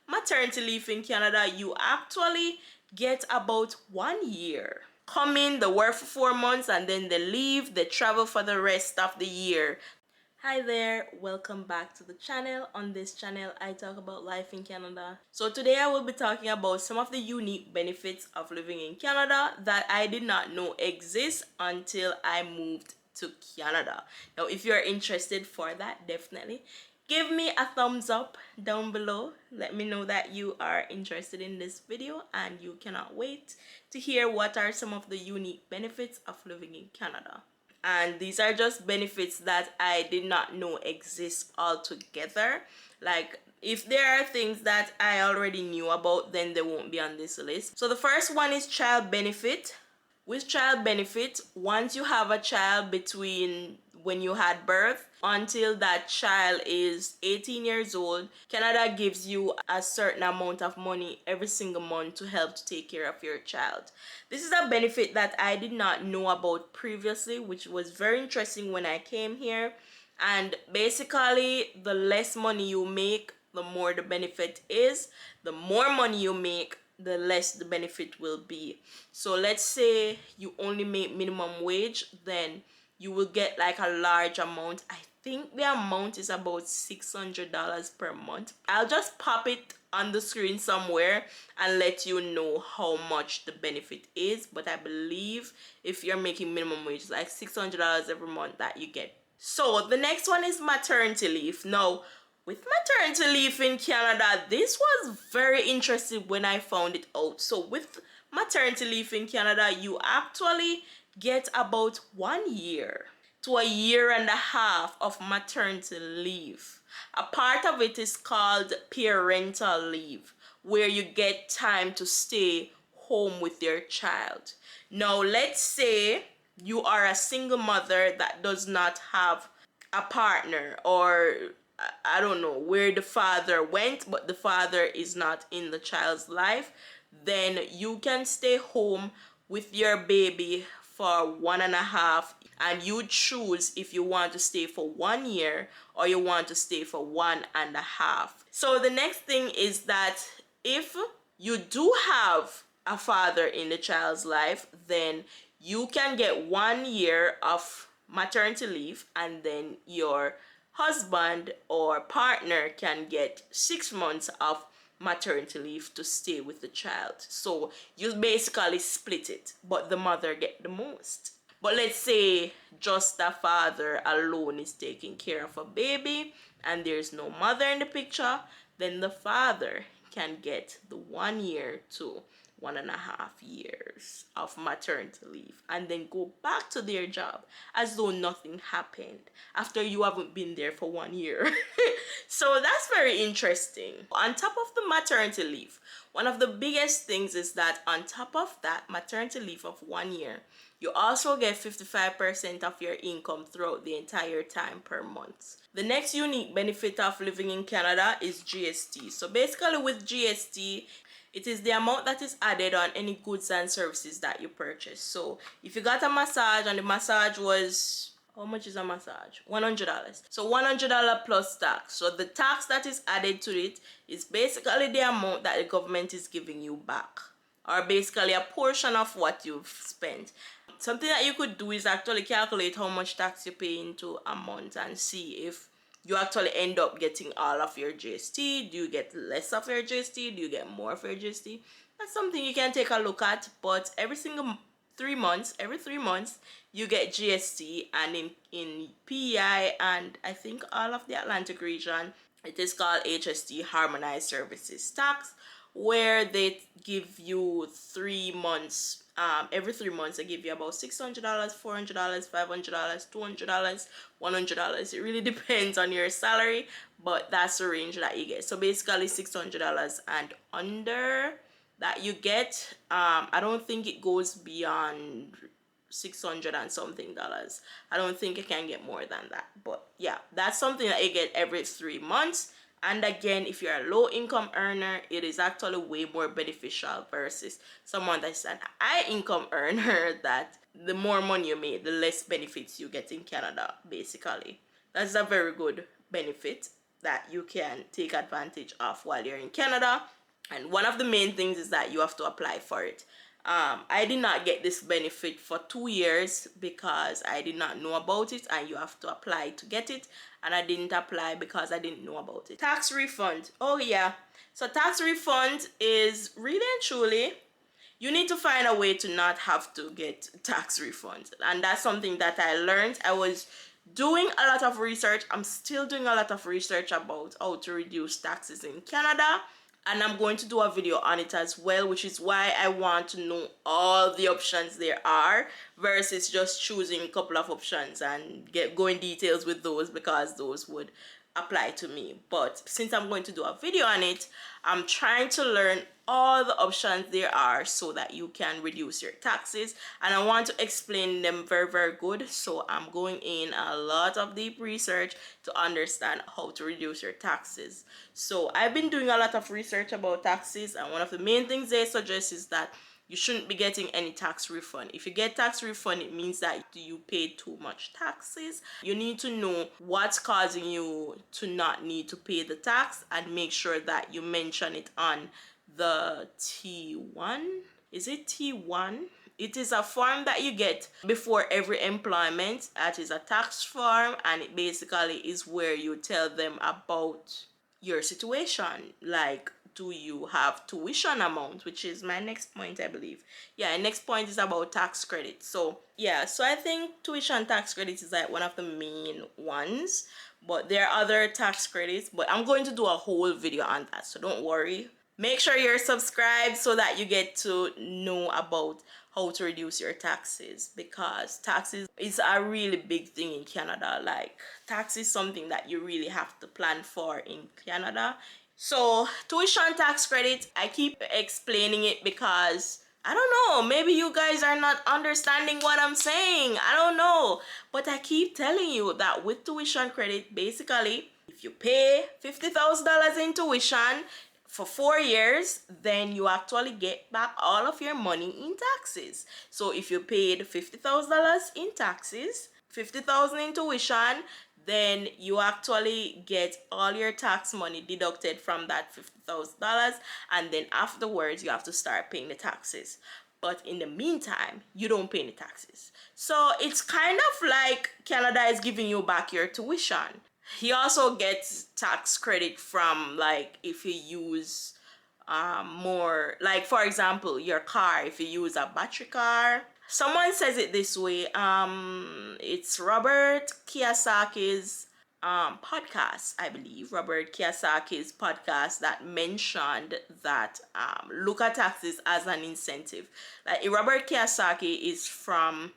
maternity leave in Canada, you actually get about 1 year. Come in, they work for 4 months, and then they leave, they travel for the rest of the year. Hi there, welcome back to the channel. On this channel I talk about life in Canada. So today I will be talking about some of the unique benefits of living in Canada that I did not know exist until I moved to Canada. Now if you're interested for that, definitely give me a thumbs up down below. Let me know that you are interested in this video and you cannot wait to hear what are some of the unique benefits of living in Canada. And these are just benefits that I did not know exist altogether. Like, if there are things that I already knew about, then they won't be on this list. So the first one is child benefit. With child benefit, once you have a child between when you had birth until that child is 18 years old, Canada gives you a certain amount of money every single month to help to take care of your child. This is a benefit that I did not know about previously, which was very interesting when I came here. And basically, the less money you make, the more the benefit is. The more money you make, the less the benefit will be. So let's say you only make minimum wage, then you will get like a large amount. I think the amount is about $600 per month. I'll just pop it on the screen somewhere and let you know how much the benefit is, but I believe if you're making minimum wage, it's like $600 every month that you get. So the next one is maternity leave. Now, with maternity leave in Canada, this was very interesting when I found it out. So with maternity leave in Canada, you actually get about 1 year to a year and a half of maternity leave. A part of it is called parental leave, where you get time to stay home with your child. Now, let's say you are a single mother that does not have a partner, or I don't know where the father went, but the father is not in the child's life, then you can stay home with your baby for 1.5, and you choose if you want to stay for 1 year or you want to stay for 1.5. So the next thing is that if you do have a father in the child's life, then you can get 1 year of maternity leave, and then your husband or partner can get 6 months of maternity leave to stay with the child. So you basically split it, but the mother get the most. But let's say just a father alone is taking care of a baby and there's no mother in the picture, then the father can get the 1 year to 1.5 years of maternity leave and then go back to their job as though nothing happened after you haven't been there for 1 year. So that's very interesting. On top of the maternity leave, one of the biggest things is that on top of that maternity leave of 1 year, you also get 55% of your income throughout the entire time per month. The next unique benefit of living in Canada is GST. So basically with GST, it is the amount that is added on any goods and services that you purchase. So if you got a massage and the massage was, how much is a massage? $100. So $100 plus tax. So the tax that is added to it is basically the amount that the government is giving you back, or basically a portion of what you've spent. Something that you could do is actually calculate how much tax you pay into a month and see if you actually end up getting all of your GST. Do you get less of your GST? Do you get more of your GST? That's something you can take a look at. But every 3 months, you get GST, and in PEI and I think all of the Atlantic region, it is called HST, Harmonized Services Tax, where they give you 3 months. Every 3 months they give you about $600, $400, $500, $200, $100. It really depends on your salary, but that's the range that you get. So basically $600 and under that you get. I don't think it goes beyond 600 and something dollars. I don't think you can get more than that, but yeah, that's something that you get every 3 months. And again, if you're a low income earner, it is actually way more beneficial versus someone that's an high income earner, that the more money you make, the less benefits you get in Canada, basically. That's a very good benefit. that you can take advantage of while you're in Canada. And one of the main things is that you have to apply for it. I did not get this benefit for 2 years because I did not know about it, and you have to apply to get it, and I didn't apply because I didn't know about it. Tax refund. Oh yeah. So tax refund is really and truly, you need to find a way to not have to get tax refunds. And that's something that I learned. I was doing a lot of research. I'm still doing a lot of research about how to reduce taxes in Canada. And I'm going to do a video on it as well, which is why I want to know all the options there are versus just choosing a couple of options and go in details with those, because those would apply to me. But since I'm going to do a video on it, I'm trying to learn all the options there are so that you can reduce your taxes, and I want to explain them very good. So I'm going in a lot of deep research to understand how to reduce your taxes. So I've been doing a lot of research about taxes, and one of the main things they suggest is that you shouldn't be getting any tax refund. If you get tax refund, it means that you paid too much taxes. You need to know what's causing you to not need to pay the tax, and make sure that you mention it on the T1. Is it T1? It is a form that you get before every employment. That is a tax form, and it basically is where you tell them about your situation. Like, do you have tuition amount, which is my next point, I believe. Yeah, next point is about tax credit. So yeah, so I think tuition tax credit is like one of the main ones, but there are other tax credits, but I'm going to do a whole video on that, so don't worry. Make sure you're subscribed so that you get to know about how to reduce your taxes, because taxes is a really big thing in Canada. Like, tax is something that you really have to plan for in Canada. So tuition tax credit, I keep explaining it because I don't know, maybe you guys are not understanding what I'm saying. I don't know, but I keep telling you that with tuition credit, basically, if you pay $50,000 in tuition for 4 years, then you actually get back all of your money in taxes. So if you paid $50,000 in taxes, $50,000 in tuition, then you actually get all your tax money deducted from that $50,000, and then afterwards you have to start paying the taxes. But in the meantime, you don't pay any taxes. So it's kind of like Canada is giving you back your tuition. You also get tax credit from, like, if you use more, like for example your car, if you use a battery car. Someone says it this way, it's Robert Kiyosaki's podcast, I believe, Robert Kiyosaki's podcast, that mentioned that look at taxes as an incentive. Like, Robert Kiyosaki is from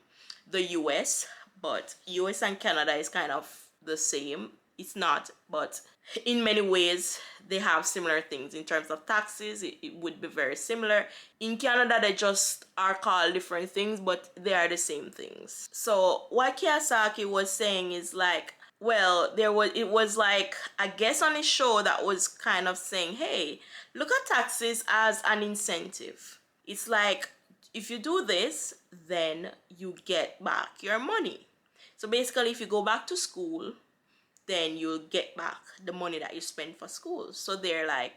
the US, but US and Canada is kind of the same. It's not, but in many ways they have similar things in terms of taxes. It would be very similar. In Canada, they just are called different things, but they are the same things. So what Kiyosaki was saying is like, well, it was like a guest on his show that was kind of saying, hey, look at taxes as an incentive. It's like, if you do this, then you get back your money. So basically, if you go back to school, then you'll get back the money that you spent for school. So they're like,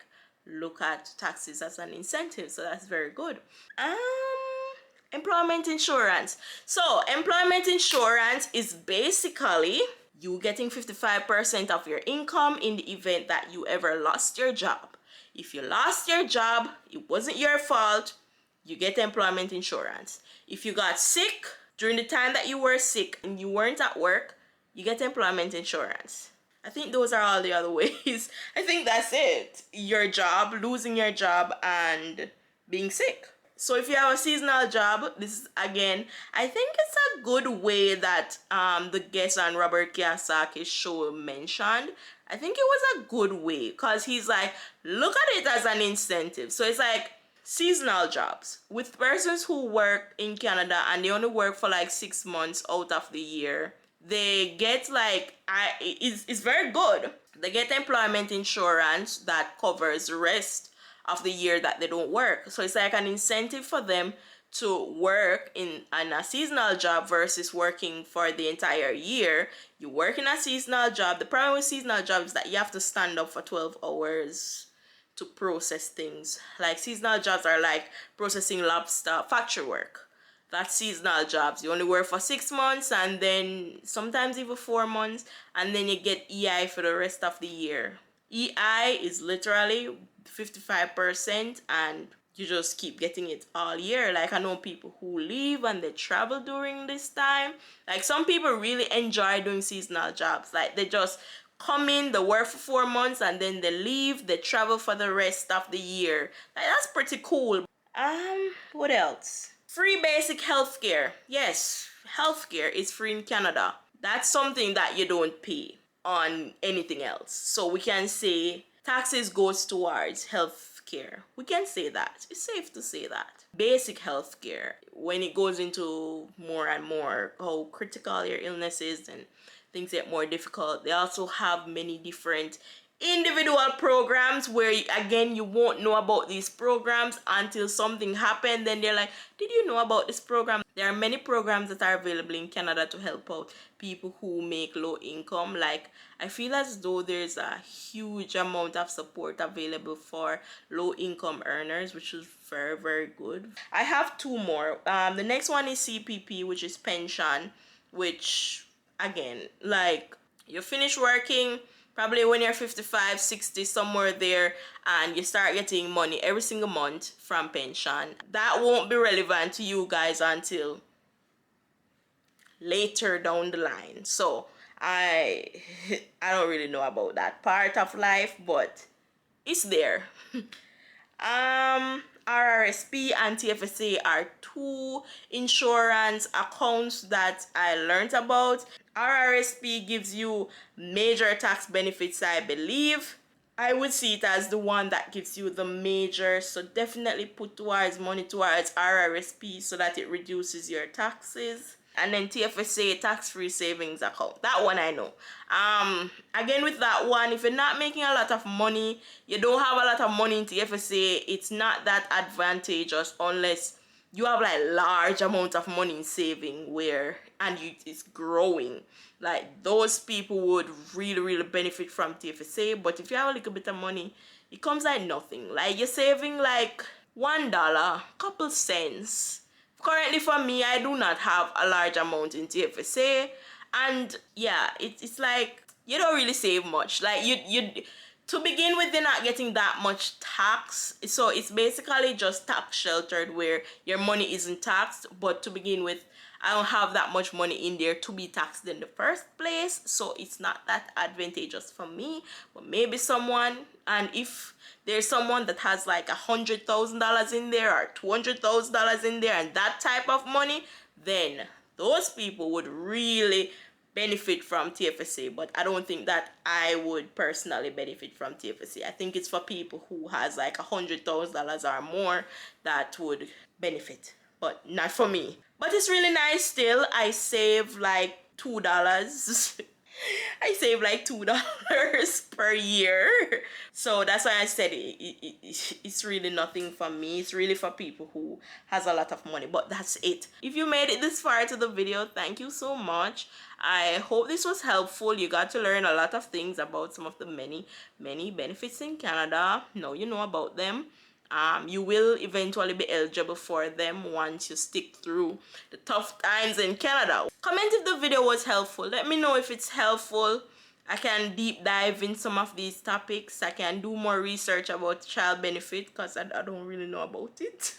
look at taxes as an incentive. So that's very good. Employment insurance. So employment insurance is basically you getting 55% of your income in the event that you ever lost your job. If you lost your job, it wasn't your fault, you get employment insurance. If you got sick during the time that you were sick and you weren't at work, you get employment insurance. I think those are all the other ways. I think that's it. Your job, losing your job, and being sick. So if you have a seasonal job, this is, again, I think it's a good way that the guest on Robert Kiyosaki's show mentioned. I think it was a good way, because he's like, look at it as an incentive. So it's like seasonal jobs with persons who work in Canada and they only work for like 6 months out of the year. They get like, it's very good. They get employment insurance that covers the rest of the year that they don't work. So it's like an incentive for them to work in a seasonal job versus working for the entire year. You work in a seasonal job. The problem with seasonal jobs is that you have to stand up for 12 hours to process things. Like seasonal jobs are like processing lobster, factory work. That's seasonal jobs. You only work for 6 months and then sometimes even 4 months, and then you get EI for the rest of the year. EI is literally 55%, and you just keep getting it all year. Like I know people who leave and they travel during this time. Like some people really enjoy doing seasonal jobs. Like they just come in, they work for 4 months, and then they leave, they travel for the rest of the year. Like that's pretty cool. What else? Free basic healthcare. Yes, healthcare is free in Canada. That's something that you don't pay on anything else. So we can say taxes goes towards healthcare. We can say that. It's safe to say that. Basic healthcare, when it goes into more and more how critical your illness is and things get more difficult, they also have many different individual programs where again you won't know about these programs until something happened. Then they're like, did you know about this program? There are many programs that are available in Canada to help out people who make low income. Like I feel as though there's a huge amount of support available for low income earners, which is very, very good. I have two more. The next one is CPP, which is pension, which again, like you finish working probably when you're 55, 60, somewhere there, and you start getting money every single month from pension. That won't be relevant to you guys until later down the line. So I I don't really know about that part of life, but it's there. RRSP and TFSA are two insurance accounts that I learned about. RRSP gives you major tax benefits, I believe. I would see it as the one that gives you the major, so definitely put towards money towards RRSP so that it reduces your taxes. And then TFSA, tax-free savings account. That one I know. Again with that one, if you're not making a lot of money, you don't have a lot of money in TFSA, it's not that advantageous unless you have like large amount of money in saving it's growing. Like those people would really benefit from TFSA. But if you have a little bit of money, it comes like nothing. Like you're saving like $1, couple cents. Currently for me, I do not have a large amount in TFSA, and yeah, it's like you don't really save much. Like you to begin with, they're not getting that much tax, so it's basically just tax sheltered where your money isn't taxed. But to begin with, I don't have that much money in there to be taxed in the first place, so it's not that advantageous for me. But maybe someone, and if there's someone that has like $100,000 in there or $200,000 in there and that type of money, then those people would really benefit from TFSA. But I don't think that I would personally benefit from TFSA. I think it's for people who has like $100,000 or more that would benefit, but not for me. But it's really nice still. I save like $2. I save like $2 per year. So that's why I said it's really nothing for me. It's really for people who has a lot of money. But that's it. If you made it this far to the video, thank you so much. I hope this was helpful. You got to learn a lot of things about some of the many benefits in Canada. Now you know about them. You will eventually be eligible for them once you stick through the tough times in Canada. Comment if the video was helpful. Let me know if it's helpful. I can deep dive in some of these topics. I can do more research about child benefit because I don't really know about it.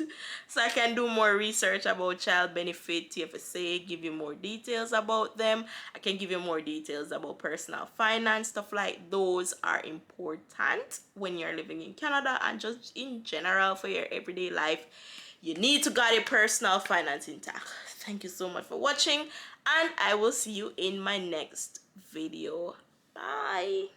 So I can do more research about child benefit, TFSA, give you more details about them. I can give you more details about personal finance. Stuff like those are important when you're living in Canada and just in general for your everyday life. You need to get your personal finance intact. Thank you so much for watching, and I will see you in my next video. Bye.